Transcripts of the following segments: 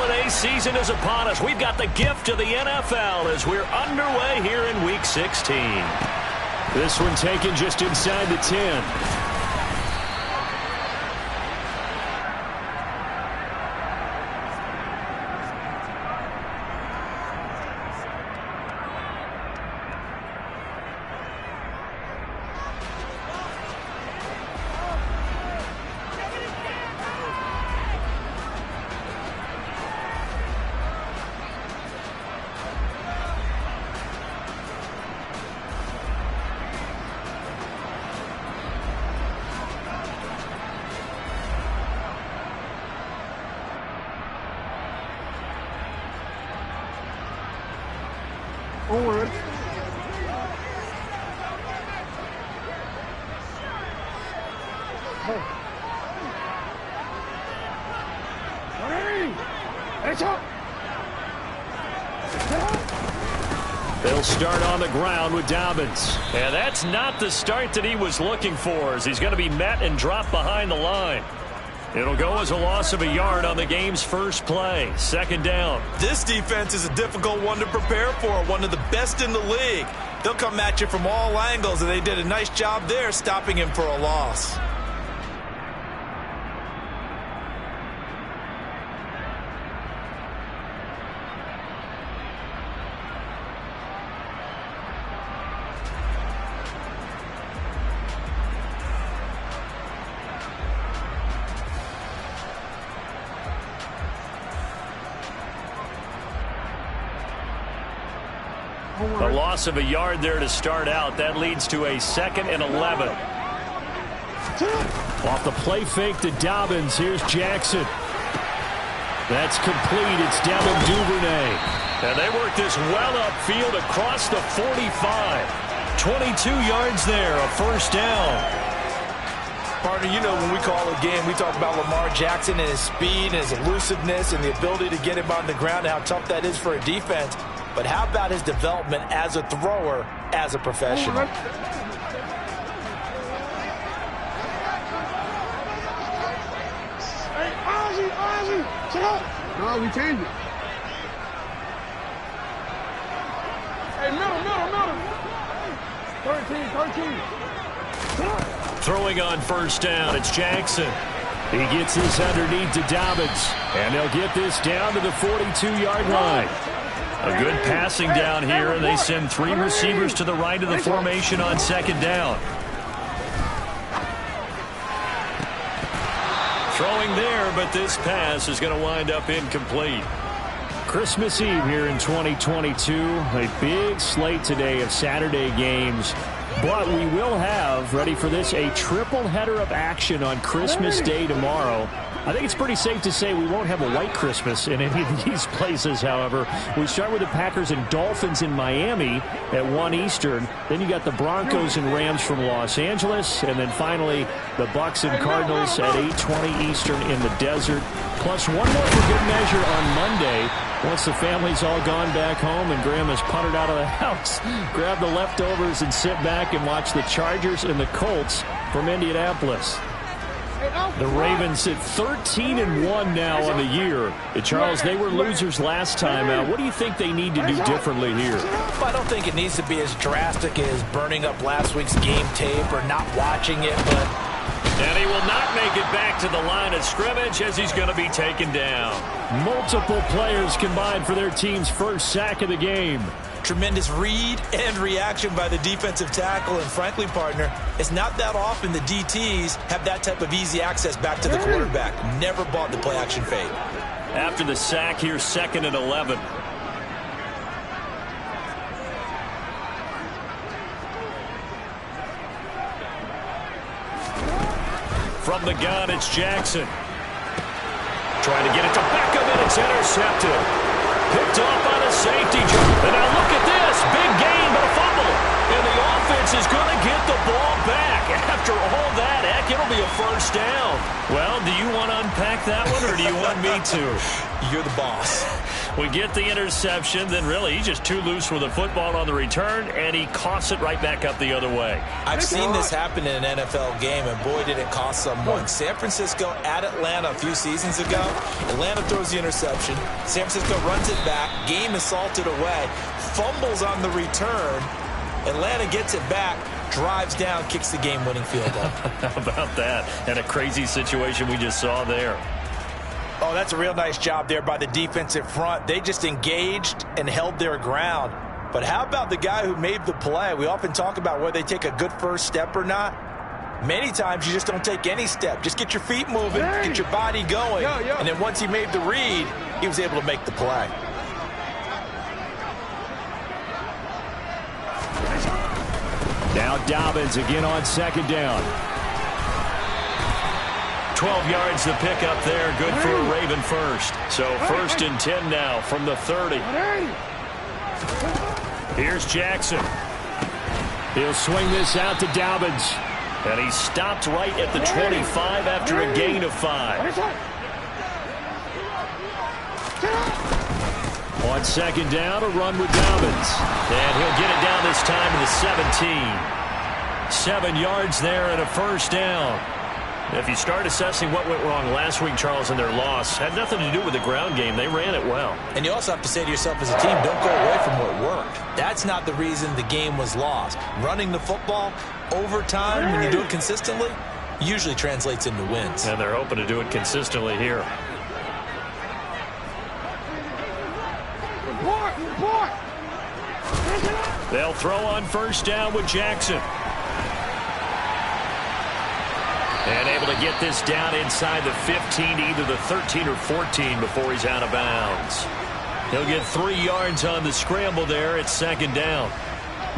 holiday season is upon us. We've got the gift of the NFL as we're underway here in Week 16. This one taken just inside the 10. Forward. They'll start on the ground with Dobbins. And that's not the start that he was looking for, as he's going to be met and dropped behind the line. It'll go as a loss of a yard on the game's first play. Second down. This defense is a difficult one to prepare for, one of the best in the league. They'll come at you from all angles, and they did a nice job there stopping him for a loss. A loss of a yard there to start out. That leads to a 2nd and 11. Off the play fake to Dobbins. Here's Jackson. That's complete. It's Devin Duvernay. And they work this well upfield across the 45. 22 yards there, a first down. Partner, you know when we call a game, we talk about Lamar Jackson and his speed and his elusiveness and the ability to get him on the ground and how tough that is for a defense. But how about his development as a thrower, as a professional? Hey, Ozzy, shut up. No, we changed it. Hey, middle. 13. Throwing on first down, it's Jackson. He gets this underneath to Dobbins. And they'll get this down to the 42-yard line. A good passing down here, and they send 3 receivers to the right of the formation on second down. Throwing there, but this pass is going to wind up incomplete. Christmas Eve here in 2022. A big slate today of Saturday games. But we will have, ready for this, a triple header of action on Christmas Day tomorrow. I think it's pretty safe to say we won't have a white Christmas in any of these places, however. We start with the Packers and Dolphins in Miami at 1 Eastern. Then you got the Broncos and Rams from Los Angeles. And then finally, the Bucs and Cardinals at 8:20 Eastern in the desert. Plus one more for good measure on Monday. Once the family's all gone back home and Grandma's punted out of the house, grab the leftovers and sit back and watch the Chargers and the Colts from Indianapolis. The Ravens at 13-1 now on the year. Charles, they were losers last time out. What do you think they need to do differently here? I don't think it needs to be as drastic as burning up last week's game tape or not watching it, but... And he will not make it back to the line of scrimmage as he's going to be taken down. Multiple players combined for their team's first sack of the game. Tremendous read and reaction by the defensive tackle, and frankly, partner, it's not that often the DTs have that type of easy access back to the quarterback. Never bought the play-action fade. After the sack here, 2nd and 11. From the gun, it's Jackson. Trying to get it to Beckham, and it's intercepted. Picked off by the safety. And now look at this. Big gain, but a fumble. And the offense is going to get the ball back. After all that like it'll be a first down. Well, do you want to unpack that one, or do you want me to? You're the boss. We get the interception, then really he's just too loose with the football on the return, and he coughs it right back up the other way. I've seen this happen in an NFL game, and boy, did it cost someone. San Francisco at Atlanta a few seasons ago. Atlanta throws the interception. San Francisco runs it back. Game is salted away. Fumbles on the return. Atlanta gets it back. Drives down, kicks the game-winning field goal. How about that? And a crazy situation we just saw there. Oh, that's a real nice job there by the defensive front. They just engaged and held their ground. But how about the guy who made the play? We often talk about whether they take a good first step or not. Many times you just don't take any step. Just get your feet moving, get your body going. And then once he made the read, he was able to make the play. Now Dobbins again on second down. 12 yards to pick up there. Good for a Raven first. So 1st and 10 now from the 30. Here's Jackson. He'll swing this out to Dobbins. And he stopped right at the 25 after a gain of 5. On second down, a run with Dobbins. And he'll get it down this time to the 17. 7 yards there and a first down. If you start assessing what went wrong last week, Charles, in their loss, had nothing to do with the ground game. They ran it well. And you also have to say to yourself as a team, don't go away from what worked. That's not the reason the game was lost. Running the football over time, when you do it consistently, usually translates into wins. And they're hoping to do it consistently here. They'll throw on first down with Jackson. And able to get this down inside the 15, either the 13 or 14 before he's out of bounds. He'll get 3 yards on the scramble there at second down.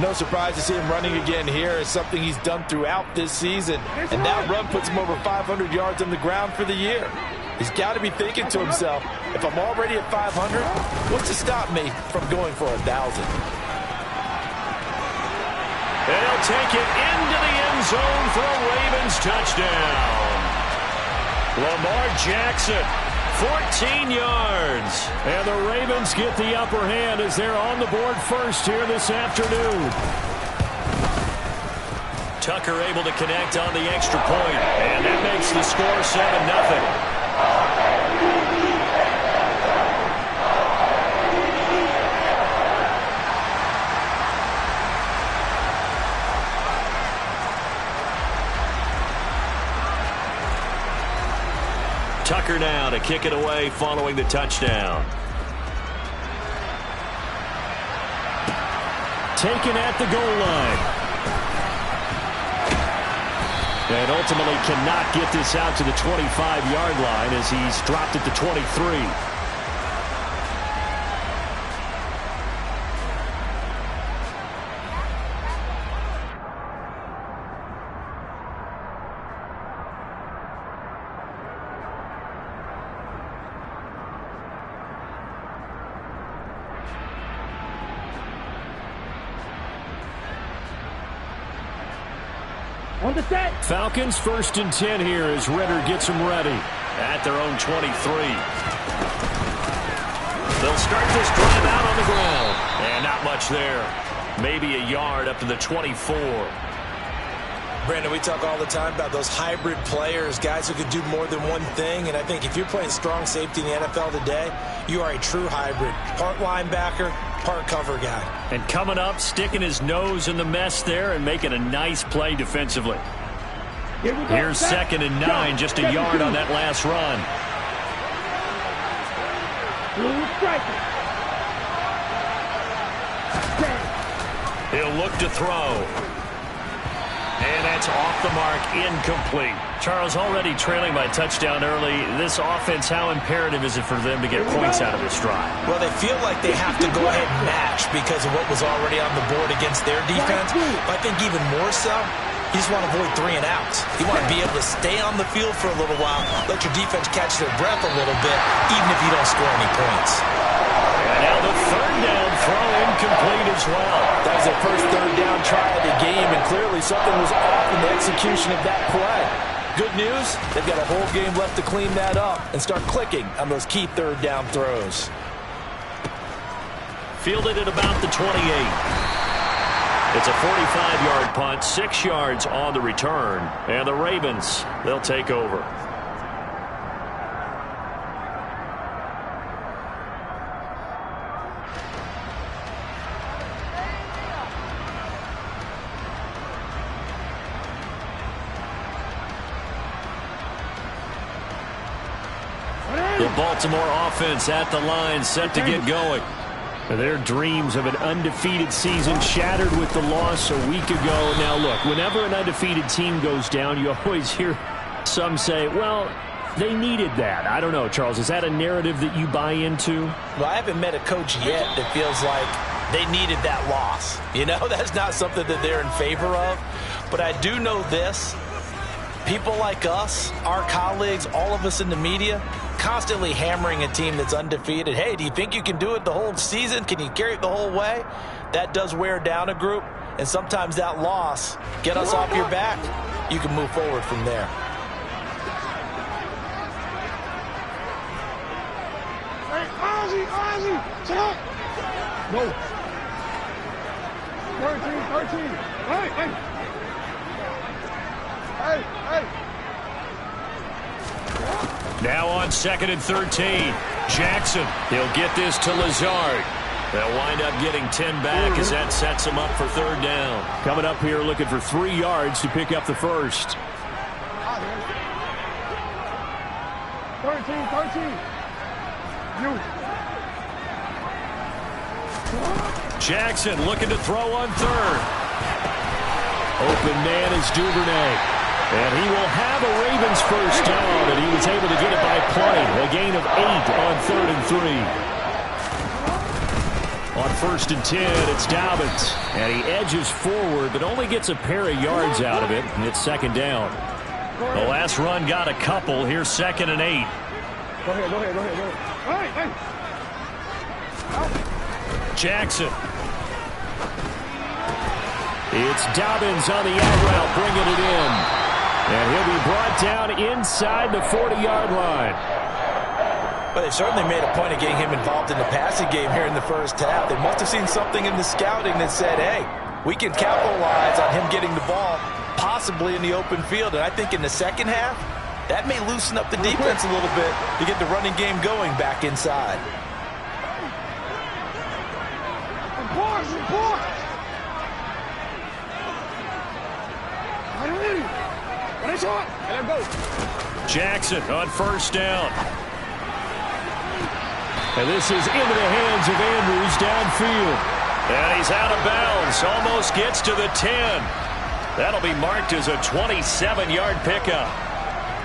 No surprise to see him running again here. It's something he's done throughout this season. And that run puts him over 500 yards on the ground for the year. He's got to be thinking to himself, if I'm already at 500, what's to stop me from going for 1,000? They'll take it into the end zone for a Ravens touchdown. Lamar Jackson, 14 yards. And the Ravens get the upper hand as they're on the board first here this afternoon. Tucker able to connect on the extra point, and that makes the score 7-0. Tucker now to kick it away following the touchdown. Taken at the goal line. And ultimately cannot get this out to the 25-yard line as he's dropped at the 23. Falcons 1st and 10 here as Ritter gets them ready. At their own 23. They'll start this drive out on the ground. And not much there. Maybe a yard up to the 24. Brandon, we talk all the time about those hybrid players, guys who could do more than one thing. And I think if you're playing strong safety in the NFL today, you are a true hybrid. Part linebacker, part cover guy. And coming up, sticking his nose in the mess there and making a nice play defensively. Here's 2nd and 9, just a yard on that last run. He'll look to throw. And that's off the mark, incomplete. Charles, already trailing by touchdown early. This offense, how imperative is it for them to get points out of this drive? Well, they feel like they have to go ahead and match because of what was already on the board against their defense. But I think even more so, you just want to avoid 3 and outs. You want to be able to stay on the field for a little while, let your defense catch their breath a little bit, even if you don't score any points. And now the 3rd down throw incomplete as well. That was their first 3rd down try of the game, and clearly something was off in the execution of that play. Good news, they've got a whole game left to clean that up and start clicking on those key third down throws. Fielded at about the 28. It's a 45-yard punt, 6 yards on the return. And the Ravens, they'll take over. The Baltimore offense at the line, set to get going. Their dreams of an undefeated season shattered with the loss a week ago. Now, look, whenever an undefeated team goes down, you always hear some say, well, they needed that. I don't know, Charles. Is that a narrative that you buy into? Well, I haven't met a coach yet that feels like they needed that loss. You know, that's not something that they're in favor of. But I do know this. People like us, our colleagues, all of us in the media, constantly hammering a team that's undefeated. Hey, do you think you can do it the whole season? Can you carry it the whole way? That does wear down a group, and sometimes that loss, get us off your back, you can move forward from there. Hey, Ozzie, sit up. No. 13. Hey. Now on 2nd and 13. Jackson, he'll get this to Lazard. They'll wind up getting 10 back as that sets him up for 3rd down. Coming up here looking for 3 yards to pick up the first. 13. Jackson looking to throw on 3rd. Open man is Duvernay. And he will have a Ravens first down, and he was able to get it by play. A gain of 8 on 3rd and 3. On 1st and 10, it's Dobbins. And he edges forward, but only gets a pair of yards out of it, and it's 2nd down. The last run got a couple. Here's 2nd and 8. Go ahead. Hey. Jackson. It's Dobbins on the out route, bringing it in. And he'll be brought down inside the 40-yard line. But they certainly made a point of getting him involved in the passing game here in the first half. They must have seen something in the scouting that said, hey, we can capitalize on him getting the ball possibly in the open field. And I think in the second half, that may loosen up the defense a little bit to get the running game going back inside. Report. Jackson on 1st down. And this is into the hands of Andrews downfield. And he's out of bounds. Almost gets to the 10. That'll be marked as a 27-yard pickup.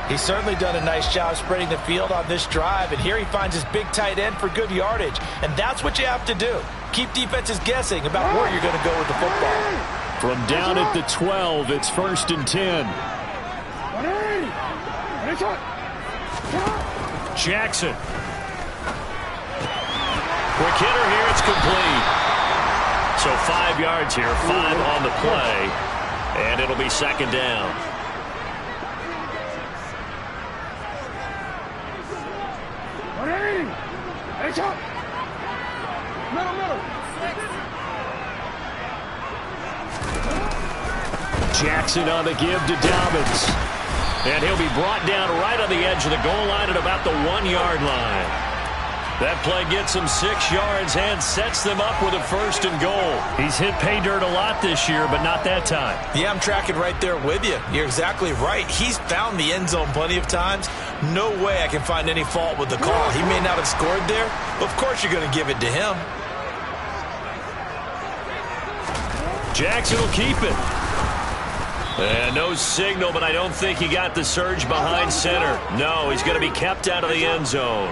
He's certainly done a nice job spreading the field on this drive. And here he finds his big tight end for good yardage. And that's what you have to do. Keep defenses guessing about where you're going to go with the football. From down at the 12, it's 1st and 10. Jackson. Quick hitter here. It's complete. So 5 yards here, 5 on the play. And it'll be 2nd down. Jackson on the give to Dobbins. And he'll be brought down right on the edge of the goal line at about the 1-yard line. That play gets him 6 yards and sets them up with a 1st and goal. He's hit pay dirt a lot this year, but not that time. Yeah, I'm tracking right there with you. You're exactly right. He's found the end zone plenty of times. No way I can find any fault with the call. He may not have scored there, but of course you're going to give it to him. Jackson will keep it. And no signal, but I don't think he got the surge behind center. No, he's going to be kept out of the end zone.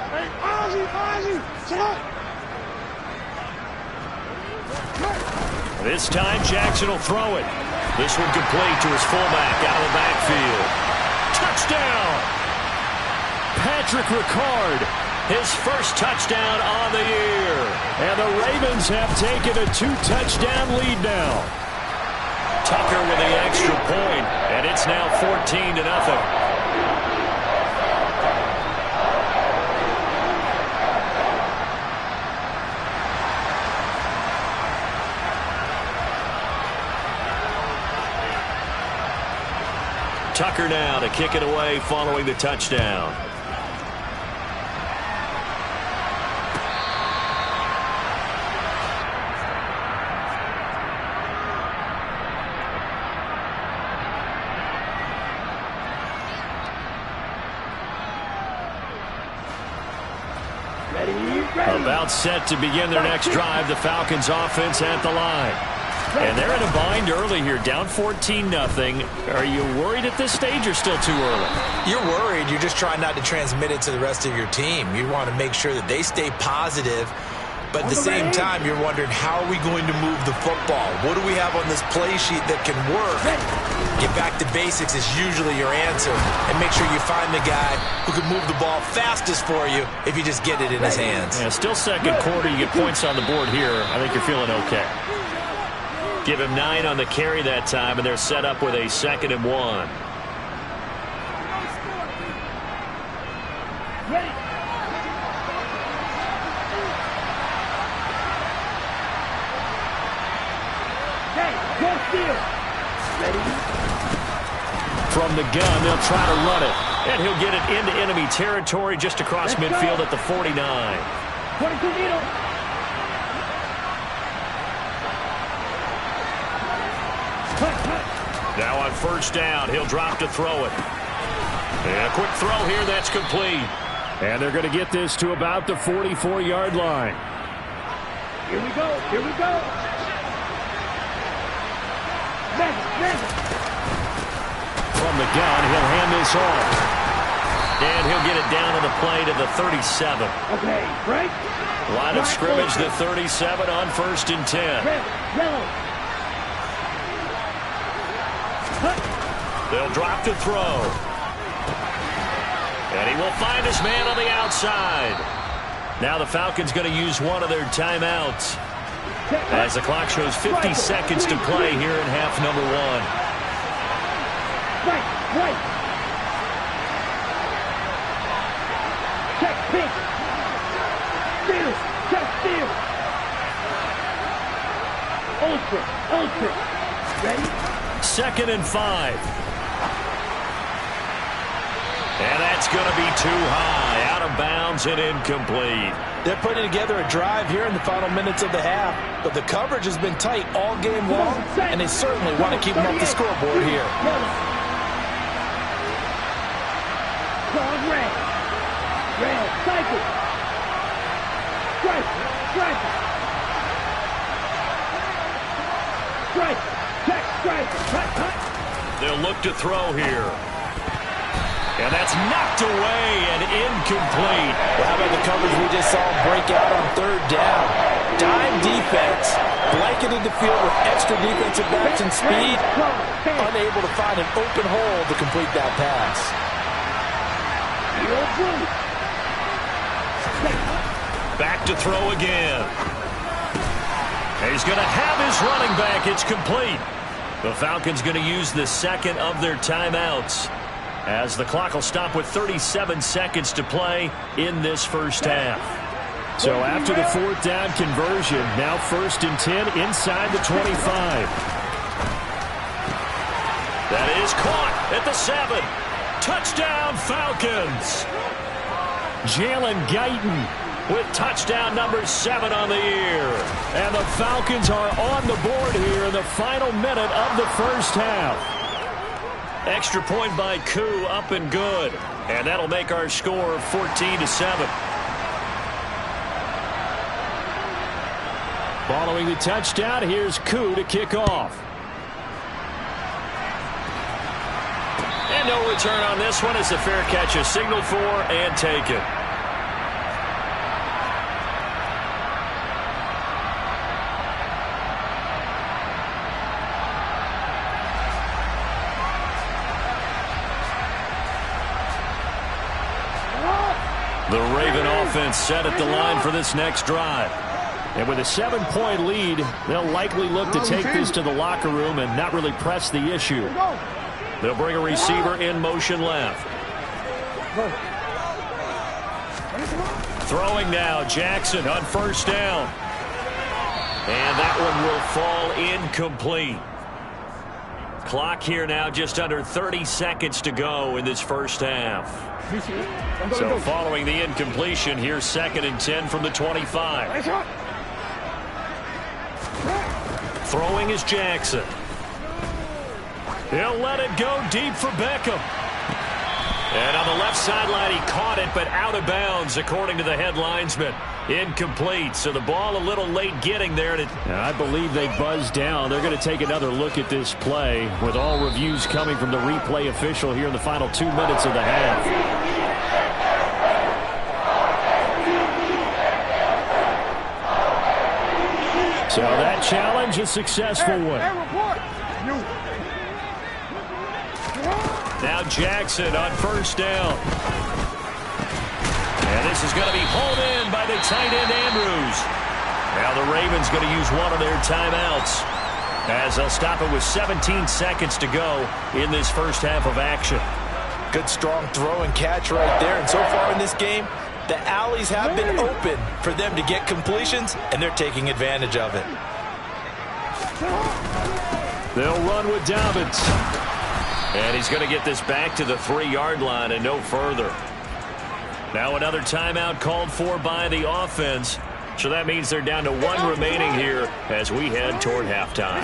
Hey, Ozzie, sit up. This time, Jackson will throw it. This one complete to his fullback out of the backfield. Touchdown! Patrick Ricard, his first touchdown on the year. And the Ravens have taken a 2-touchdown lead now. Tucker with the extra point, and It's now 14-0. Tucker now to kick it away following the touchdown. About set to begin their next drive, the Falcons offense at the line. And they're in a bind early here, down 14-0. Are you worried at this stage or still too early? You're worried. You're just trying not to transmit it to the rest of your team. You want to make sure that they stay positive. But at the same time, you're wondering, how are we going to move the football? What do we have on this play sheet that can work? Get back to basics is usually your answer. And make sure you find the guy who can move the ball fastest for you if you just get it in his hands. Yeah, still second quarter. You get points on the board here. I think you're feeling okay. Give him 9 on the carry that time, and they're set up with a 2nd and 1. Ready. Hey, go steal. Ready. From the gun, they'll try to run it. And he'll get it into enemy territory just across midfield at the 49. 22 needle. Now on first down, he'll drop to throw it. And a quick throw here, that's complete. And they're going to get this to about the 44-yard line. Here we go. Here we go. From the gun, he'll hand this off. And he'll get it down on the play to the 37. Okay, break. Line of scrimmage, the 37 on 1st and 10. Red, yellow. They'll drop to throw. And he will find his man on the outside. Now the Falcons going to use one of their timeouts as the clock shows 50 seconds to play here in half number 1. Right. Check, pitch. Steal, check, steal. Ultra. Ready? 2nd and 5. And that's going to be too high, out of bounds and incomplete. They're putting together a drive here in the final minutes of the half, but the coverage has been tight all game long, and they certainly want to keep them off the scoreboard here. Red, cycle. Strike, check, strike, cut. They'll look to throw here. And that's knocked away and incomplete. Well, how about the coverage we just saw break out on 3rd down? Dime defense, blanketed the field with extra defensive backs and speed, unable to find an open hole to complete that pass. Back to throw again. And he's going to have his running back. It's complete. The Falcons going to use the 2nd of their timeouts, as the clock will stop with 37 seconds to play in this first half. So after the 4th down conversion, now 1st and 10 inside the 25. That is caught at the 7. Touchdown, Falcons. Jalen Guyton with touchdown number 7 on the year. And the Falcons are on the board here in the final minute of the first half. Extra point by Koo, up and good. And that'll make our score 14-7. Following the touchdown, here's Koo to kick off. And no return on this one as the fair catch is signaled for and taken. The Raven offense set at the line for this next drive. And with a 7-point lead, they'll likely look to take this to the locker room and not really press the issue. They'll bring a receiver in motion left. Throwing now, Jackson on first down. And that one will fall incomplete. Clock here now just under 30 seconds to go in this first half. So following the incompletion, here's 2nd and 10 from the 25. Throwing is Jackson. He'll let it go deep for Beckham. And on the left sideline, he caught it, but out of bounds, according to the head linesman. Incomplete, so the ball a little late getting there. I believe they buzzed down. They're going to take another look at this play, with all reviews coming from the replay official here in the final 2 minutes of the half. So that challenge, a successful one. Now Jackson on first down. And this is going to be hauled in by the tight end Andrews. Now the Ravens going to use one of their timeouts, as they'll stop it with 17 seconds to go in this first half of action. Good strong throw and catch right there. And so far in this game, the alleys have been open for them to get completions, and they're taking advantage of it. They'll run with Dobbins. And he's going to get this back to the 3-yard line and no further. Now another timeout called for by the offense. So that means they're down to 1 remaining here as we head toward halftime.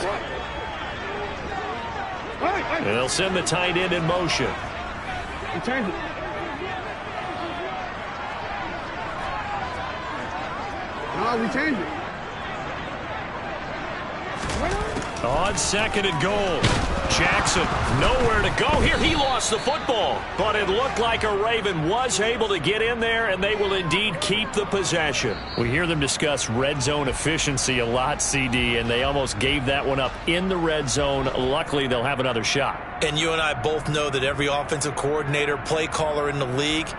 And they'll send the tight end in motion. No, we changed it. On 2nd and goal. Jackson nowhere to go here. He lost the football, but it looked like a Raven was able to get in there, and they will indeed keep the possession. We hear them discuss red zone efficiency a lot, CD, and they almost gave that one up in the red zone. Luckily, they'll have another shot. And you and I both know that every offensive coordinator, play caller in the league,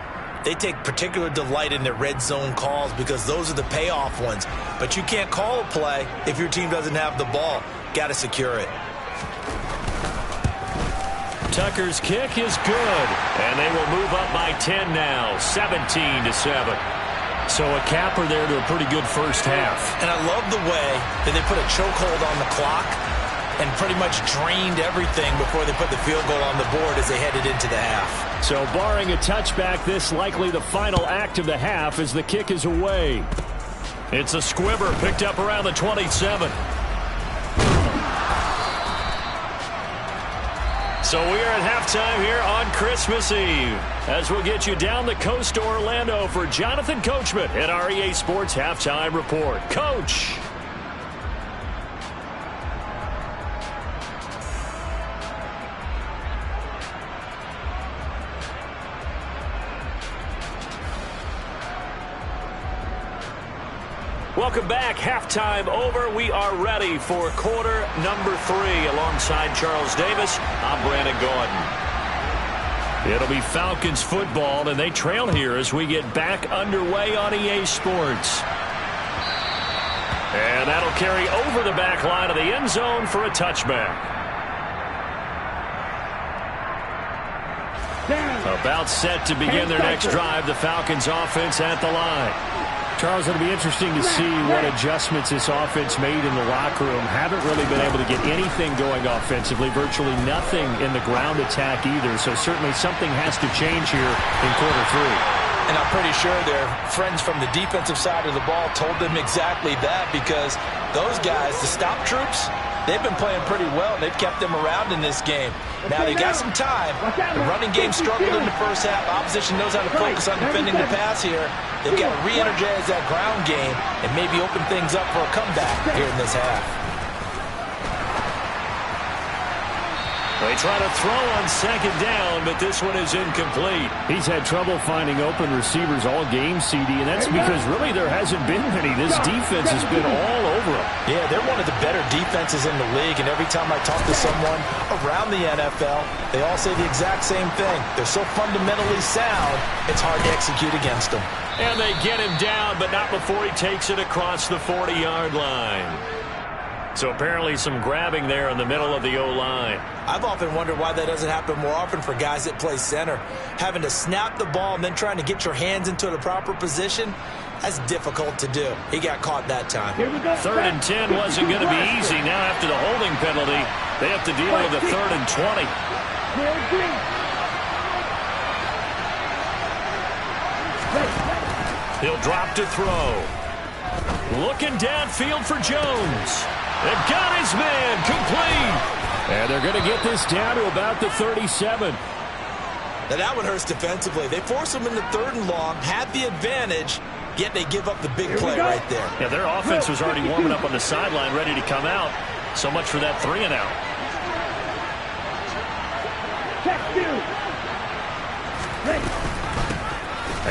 they take particular delight in their red zone calls because those are the payoff ones. But you can't call a play if your team doesn't have the ball. Got to secure it. Tucker's kick is good, and they will move up by 10 now, 17-7. So a capper there to a pretty good first half. And I love the way that they put a chokehold on the clock and pretty much drained everything before they put the field goal on the board as they headed into the half. So barring a touchback, this likely the final act of the half as the kick is away. It's a squibber picked up around the 27. So we are at halftime here on Christmas Eve, as we'll get you down the coast to Orlando for Jonathan Coachman at our EA Sports Halftime Report. Coach. Welcome back. Halftime over. We are ready for quarter number 3. Alongside Charles Davis, I'm Brandon Gordon. It'll be Falcons football, and they trail here as we get back underway on EA Sports. And that'll carry over the back line of the end zone for a touchback. About set to begin their next drive, the Falcons offense at the line. Charles, it'll be interesting to see what adjustments this offense made in the locker room. Haven't really been able to get anything going offensively, virtually nothing in the ground attack either. So certainly something has to change here in quarter 3. And I'm pretty sure their friends from the defensive side of the ball told them exactly that, because those guys, the stop troops, they've been playing pretty well, and they've kept them around in this game. Now, they got some time. The running game struggled in the first half. Opposition knows how to focus on defending the pass here. They've got to re-energize that ground game and maybe open things up for a comeback here in this half. They try to throw on second down, but this one is incomplete. He's had trouble finding open receivers all game, CD, and that's because really there hasn't been many. This defense has been all over them. Yeah, they're one of the better defenses in the league, and every time I talk to someone around the NFL, they all say the exact same thing. They're so fundamentally sound, it's hard to execute against them. And they get him down, but not before he takes it across the 40-yard line. So apparently some grabbing there in the middle of the O-line. I've often wondered why that doesn't happen more often for guys that play center. Having to snap the ball and then trying to get your hands into the proper position, that's difficult to do. He got caught that time. 3rd and 10 wasn't going to be easy. Now after the holding penalty, they have to deal with a 3rd and 20. He'll drop to throw. Looking downfield for Jones. They've got his man complete. And they're going to get this down to about the 37. Now that one hurts defensively. They force him into 3rd and long, had the advantage, yet they give up the big play right there. Yeah, their offense was already warming up on the sideline, ready to come out. So much for that 3 and out.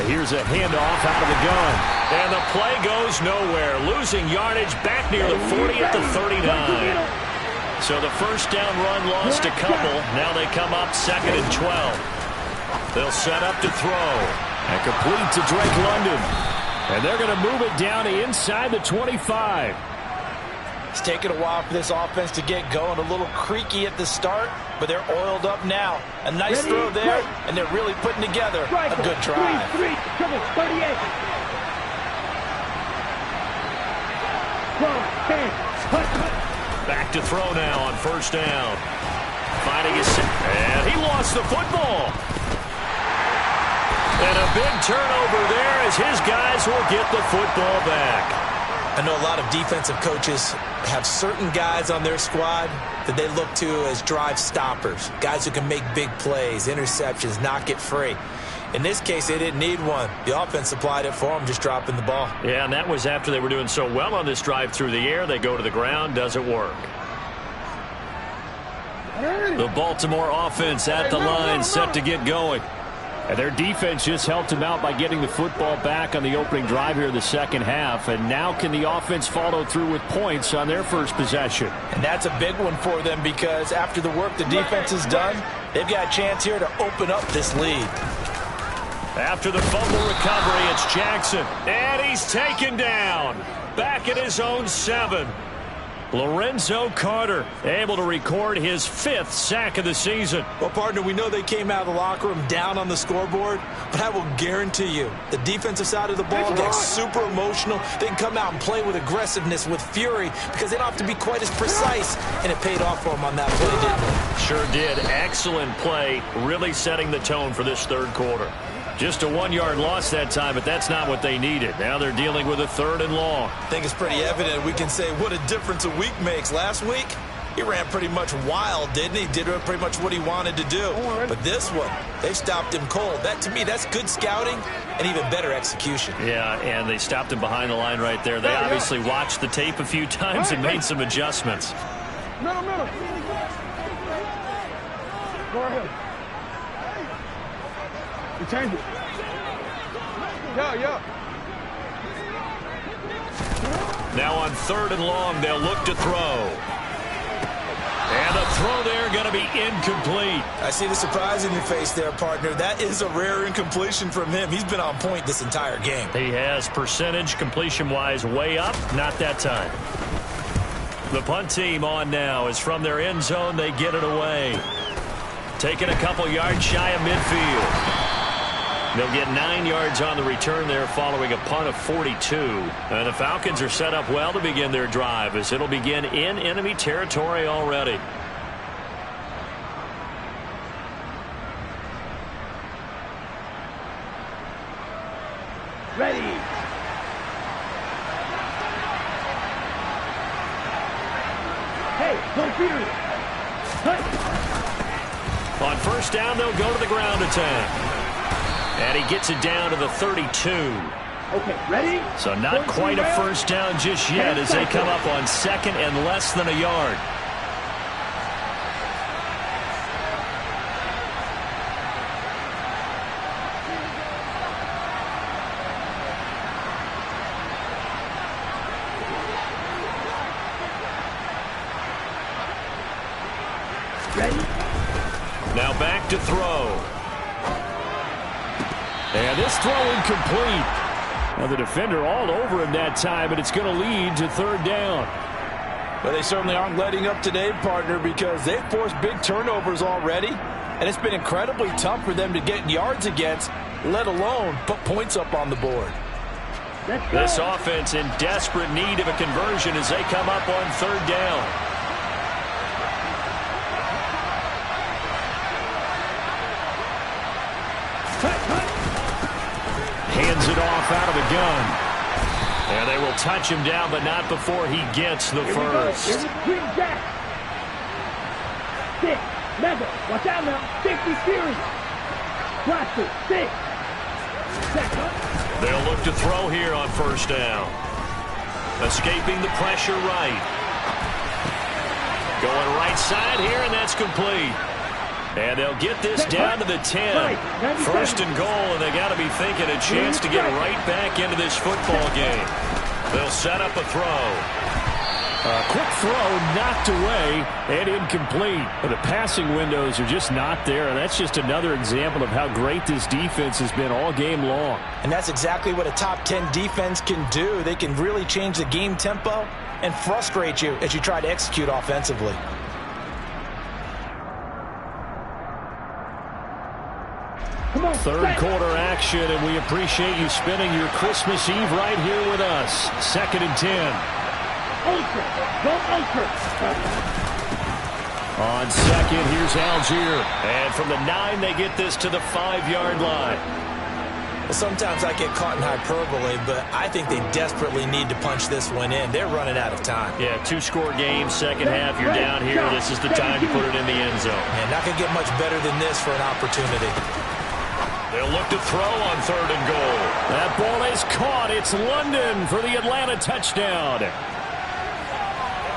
Here's a handoff out of the gun. And the play goes nowhere. Losing yardage back near the 40 at the 39. So the first down run lost a couple. Now they come up 2nd and 12. They'll set up to throw. And complete to Drake London. And they're going to move it down to inside the 25. It's taken a while for this offense to get going. A little creaky at the start, but they're oiled up now. A nice throw there, and they're really putting together a good drive. Back to throw now on 1st down. Finding his... And he lost the football. And a big turnover there as his guys will get the football back. I know a lot of defensive coaches have certain guys on their squad that they look to as drive stoppers, guys who can make big plays, interceptions, knock it free. In this case, they didn't need one. The offense supplied it for them, just dropping the ball. Yeah, and that was after they were doing so well on this drive through the air. They go to the ground, doesn't work. The Baltimore offense at the line, set to get going. And their defense just helped them out by getting the football back on the opening drive here in the second half. And now can the offense follow through with points on their first possession? And that's a big one for them because after the work the defense has done, they've got a chance here to open up this lead. After the fumble recovery, it's Jackson. And he's taken down. Back at his own 7. Lorenzo Carter able to record his 5th sack of the season. Well, partner, we know they came out of the locker room down on the scoreboard, but I will guarantee you the defensive side of the ball gets super emotional. They can come out and play with aggressiveness, with fury, because they don't have to be quite as precise, and it paid off for them on that play, didn't it? Sure did. Excellent play, really setting the tone for this 3rd quarter. Just a 1-yard loss that time, but that's not what they needed. Now they're dealing with a 3rd and long. I think it's pretty evident. We can say what a difference a week makes. Last week, he ran pretty much wild, didn't he? Did pretty much what he wanted to do. But this one, they stopped him cold. That, to me, that's good scouting and even better execution. Yeah, and they stopped him behind the line right there. They obviously watched the tape a few times and made some adjustments. Middle. Go ahead. You change it. Yeah. Now on 3rd and long, they'll look to throw. And the throw there going to be incomplete. I see the surprise in your face there, partner. That is a rare incompletion from him. He's been on point this entire game. He has percentage completion-wise way up. Not that time. The punt team on now is from their end zone. They get it away. Taking a couple yards shy of midfield. They'll get 9 yards on the return there following a punt of 42. And the Falcons are set up well to begin their drive as it'll begin in enemy territory already. Ready. Hey, go Peter. On 1st down, they'll go to the ground attack. And he gets it down to the 32. Okay, ready? So not quite a 1st down just yet as they come up on 2nd and less than a yard. Ready? Now back to throw. And this throw incomplete. Now the defender all over him that time, but it's going to lead to 3rd down. But they certainly aren't letting up today, partner, because they've forced big turnovers already. And it's been incredibly tough for them to get yards against, let alone put points up on the board. This offense in desperate need of a conversion as they come up on third down. Hands it off out of the gun. And they will touch him down, but not before he gets the first. Here's a quick jack. 6, mega. Watch out now. 60 series. Watch it. 6. They'll look to throw here on first down. Escaping the pressure right. Going right side here, and that's complete. And they'll get this down to the 10. First and goal, and they got to be thinking a chance to get right back into this football game. They'll set up a throw. A quick throw knocked away and incomplete. The passing windows are just not there, and that's just another example of how great this defense has been all game long. And that's exactly what a top 10 defense can do. They can really change the game tempo and frustrate you as you try to execute offensively. Third quarter action, and we appreciate you spending your Christmas Eve right here with us. 2nd and 10. Ultra. Go ultra. On second, here's Algier. And from the 9, they get this to the 5-yard line. Sometimes I get caught in hyperbole, but I think they desperately need to punch this one in. They're running out of time. Yeah, 2-score game, second half, you're down here. This is the time to put it in the end zone. And not going to get much better than this for an opportunity. They'll look to throw on 3rd and goal. That ball is caught. It's London for the Atlanta touchdown.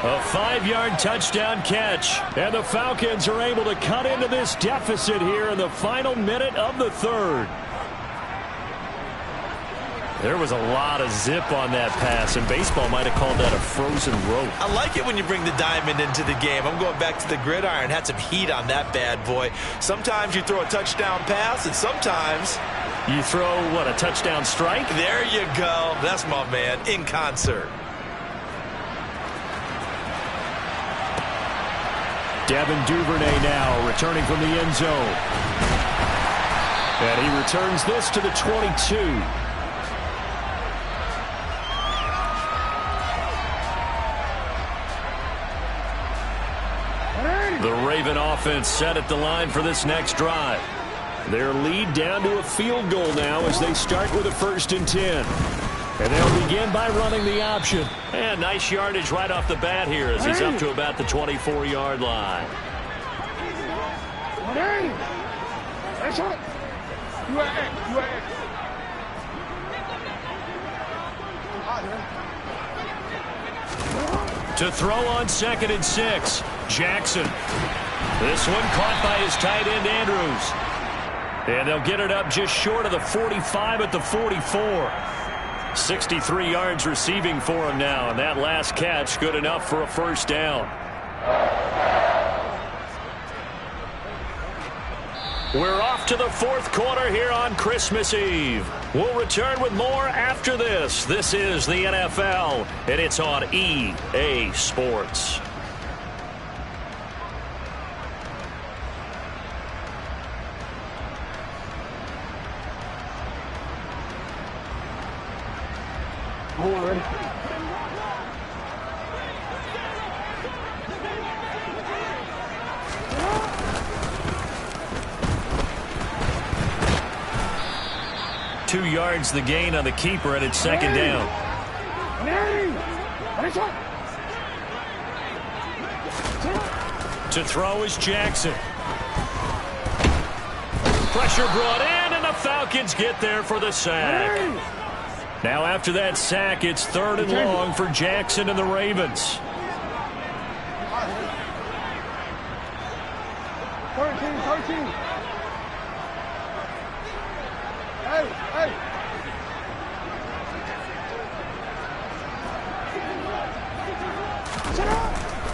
A 5-yard touchdown catch. And the Falcons are able to cut into this deficit here in the final minute of the 3rd. There was a lot of zip on that pass, and baseball might have called that a frozen rope. I like it when you bring the diamond into the game. I'm going back to the gridiron. Had some heat on that bad boy. Sometimes you throw a touchdown pass, and sometimes you throw, what, a touchdown strike? There you go. That's my man, in concert. Devin Duvernay now returning from the end zone. And he returns this to the 22. The Raven offense set at the line for this next drive. Their lead down to a field goal now as they start with a 1st and 10. And they'll begin by running the option. And nice yardage right off the bat here as he's up to about the 24-yard line. To throw on 2nd and 6, Jackson. This one caught by his tight end, Andrews. And they'll get it up just short of the 45 at the 44. 63 yards receiving for him now, and that last catch good enough for a first down. We're off to the 4th quarter here on Christmas Eve. We'll return with more after this. This is the NFL, and it's on EA Sports. Already. Two yards the gain on the keeper, and it's 2nd down. To throw is Jackson. Pressure brought in, and the Falcons get there for the sack. Now after that sack, it's 3rd and long for Jackson and the Ravens. 13. Hey.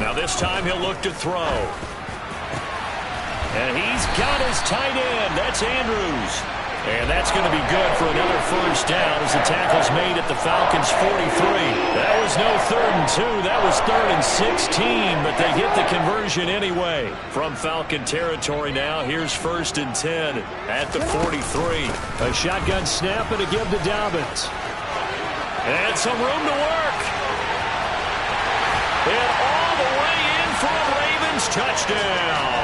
Now this time he'll look to throw. And he's got his tight end. That's Andrews. And that's going to be good for another first down as the tackle's made at the Falcons' 43. That was no 3rd and 2. That was 3rd and 16, but they get the conversion anyway. From Falcon territory now, here's 1st and 10 at the 43. A shotgun snap and a give to Dobbins. And some room to work. And all the way in for a Ravens touchdown.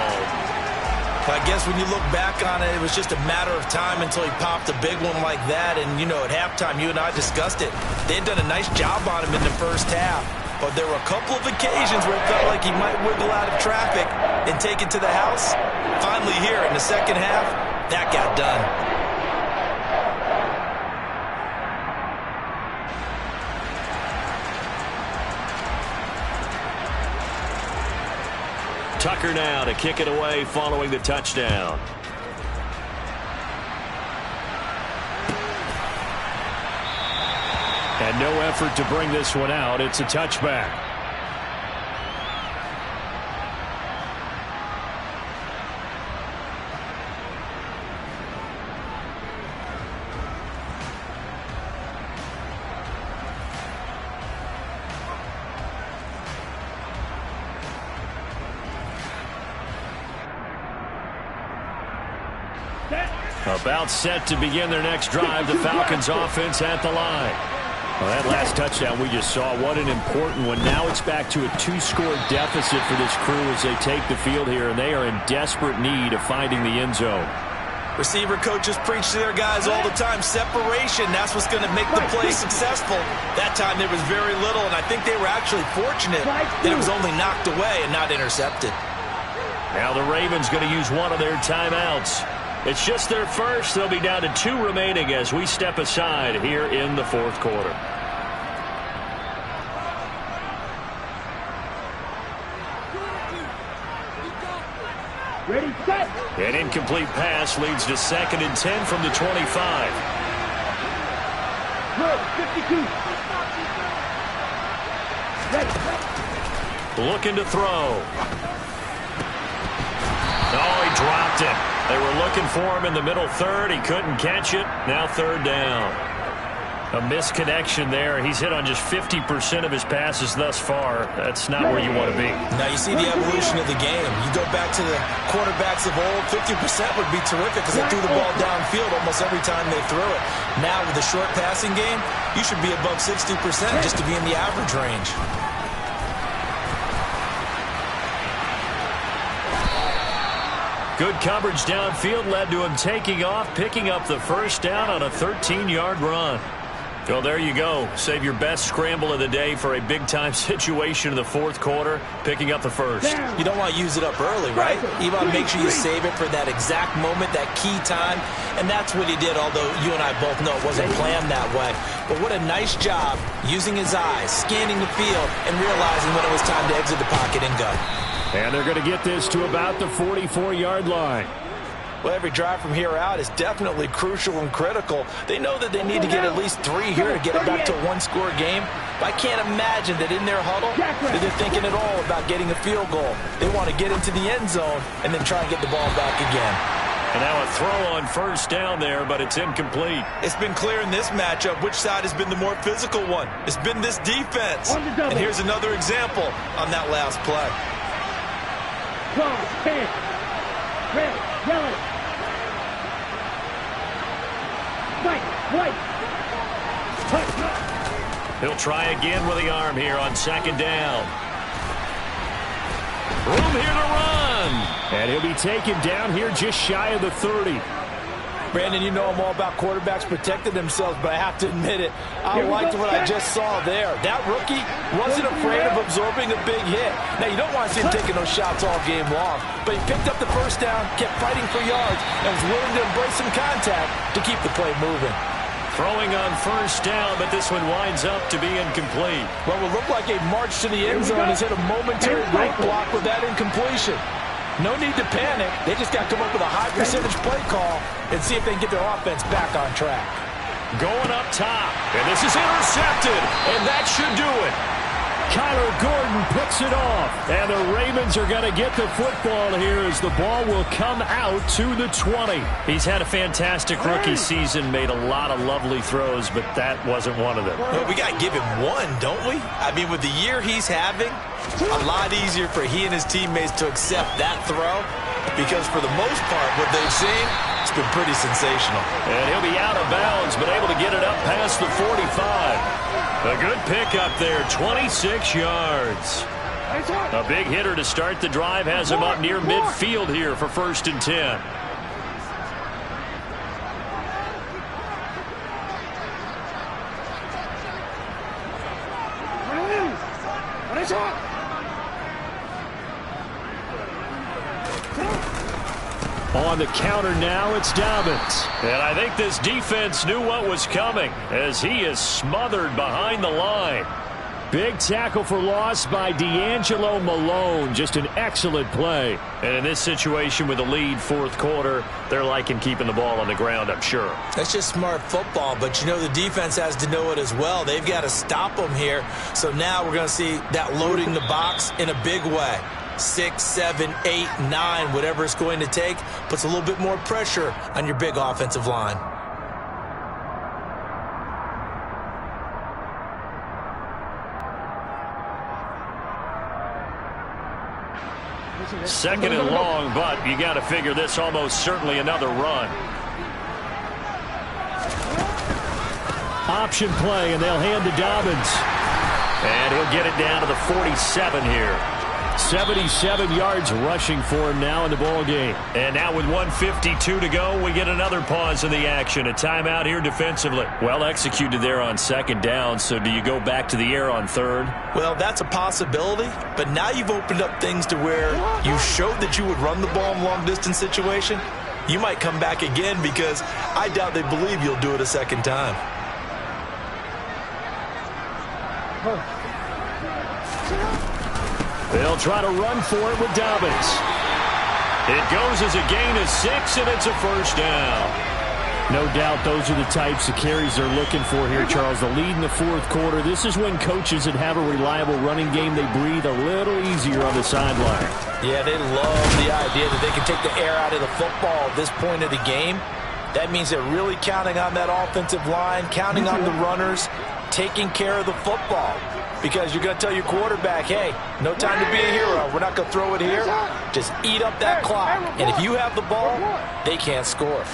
I guess when you look back on it, it was just a matter of time until he popped a big one like that. And, you know, at halftime, you and I discussed it. They had done a nice job on him in the first half. But there were a couple of occasions where it felt like he might wiggle out of traffic and take it to the house. Finally here in the second half, that got done. Tucker now to kick it away following the touchdown. And no effort to bring this one out. It's a touchback. About set to begin their next drive. The Falcons offense at the line. Well, that last touchdown we just saw, what an important one. Now it's back to a 2-score deficit for this crew as they take the field here, and they are in desperate need of finding the end zone. Receiver coaches preach to their guys all the time. Separation, that's what's going to make the play successful. That time there was very little, and I think they were actually fortunate that it was only knocked away and not intercepted. Now the Ravens going to use one of their timeouts. It's just their first. They'll be down to 2 remaining as we step aside here in the 4th quarter. Ready, set. An incomplete pass leads to 2nd and 10 from the 25. Good, 52. Ready. Looking to throw. Oh, he dropped it. They were looking for him in the middle 3rd. He couldn't catch it. Now 3rd down. A misconnection there. He's hit on just 50% of his passes thus far. That's not where you want to be. Now you see the evolution of the game. You go back to the quarterbacks of old, 50% would be terrific because they threw the ball downfield almost every time they threw it. Now with the short passing game, you should be above 60% just to be in the average range. Good coverage downfield led to him taking off, picking up the first down on a 13-yard run. Well, there you go. Save your best scramble of the day for a big-time situation in the 4th quarter, picking up the first. You don't want to use it up early, right? You want to make sure you save it for that exact moment, that key time, and that's what he did, although you and I both know it wasn't planned that way. But what a nice job using his eyes, scanning the field, and realizing when it was time to exit the pocket and go. And they're going to get this to about the 44-yard line. Well, every drive from here out is definitely crucial and critical. They know that they need to get at least 3 here to get it back to a 1-score game. But I can't imagine that in their huddle that they're thinking at all about getting a field goal. They want to get into the end zone and then try and get the ball back again. And now a throw on first down there, but it's incomplete. It's been clear in this matchup which side has been the more physical one. It's been this defense. And here's another example on that last play. 12, 10, red, yellow, white. He'll try again with the arm here on 2nd down. Room here to run. And he'll be taken down here just shy of the 30. Brandon, you know I'm all about quarterbacks protecting themselves, but I have to admit it. I liked what I just saw there. That rookie wasn't afraid of absorbing a big hit. Now, you don't want to see him taking those shots all game long, but he picked up the first down, kept fighting for yards, and was willing to embrace some contact to keep the play moving. Throwing on first down, but this one winds up to be incomplete. What will look like a march to the end zone has hit a momentary roadblock with that incompletion. No need to panic. They just got to come up with a high percentage play call and see if they can get their offense back on track. Going up top, and this is intercepted, and that should do it. Kyler Gordon picks it off. And the Ravens are going to get the football here as the ball will come out to the 20. He's had a fantastic rookie season, made a lot of lovely throws, but that wasn't one of them. Well, we got to give him one, don't we? I mean, with the year he's having, a lot easier for he and his teammates to accept that throw because for the most part, what they've seen, it's been pretty sensational. And he'll be out of bounds, but able to get it up past the 45. A good pickup there, 26 yards. A big hitter to start the drive has him up near midfield here for 1st and 10. On the counter now, it's Dobbins. And I think this defense knew what was coming as he is smothered behind the line. Big tackle for loss by D'Angelo Malone. Just an excellent play. And in this situation with the lead 4th quarter, they're liking keeping the ball on the ground, I'm sure. That's just smart football, but you know the defense has to know it as well. They've got to stop them here. So now we're going to see that loading the box in a big way. 6, 7, 8, 9, whatever it's going to take, puts a little bit more pressure on your big offensive line. Second and long, but you got to figure this almost certainly another run. Option play, and they'll hand to Dobbins. And he'll get it down to the 47 here. 77 yards rushing for him now in the ball game. And now with 1:52 to go, we get another pause in the action. A timeout here defensively. Well executed there on 2nd down, so do you go back to the air on 3rd? Well, that's a possibility, but now you've opened up things to where you showed that you would run the ball in long-distance situation. You might come back again because I doubt they believe you'll do it a 2nd time. They'll try to run for it with Dobbins. It goes as a gain of 6, and it's a 1st down. No doubt those are the types of carries they're looking for here, Charles. The lead in the 4th quarter. This is when coaches that have a reliable running game, they breathe a little easier on the sideline. Yeah, they love the idea that they can take the air out of the football at this point of the game. That means they're really counting on that offensive line, counting on the runners, taking care of the football. Because you're going to tell your quarterback, hey, no time to be a hero. We're not going to throw it here. Just eat up that clock. And if you have the ball, they can't score.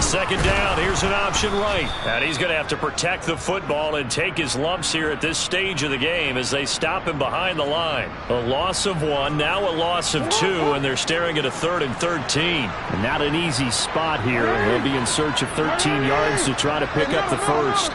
2nd down, here's an option right. And he's going to have to protect the football and take his lumps here at this stage of the game as they stop him behind the line. A loss of 1, now a loss of 2, and they're staring at a 3rd and 13. And not an easy spot here. They'll be in search of 13 yards to try to pick up the 1st.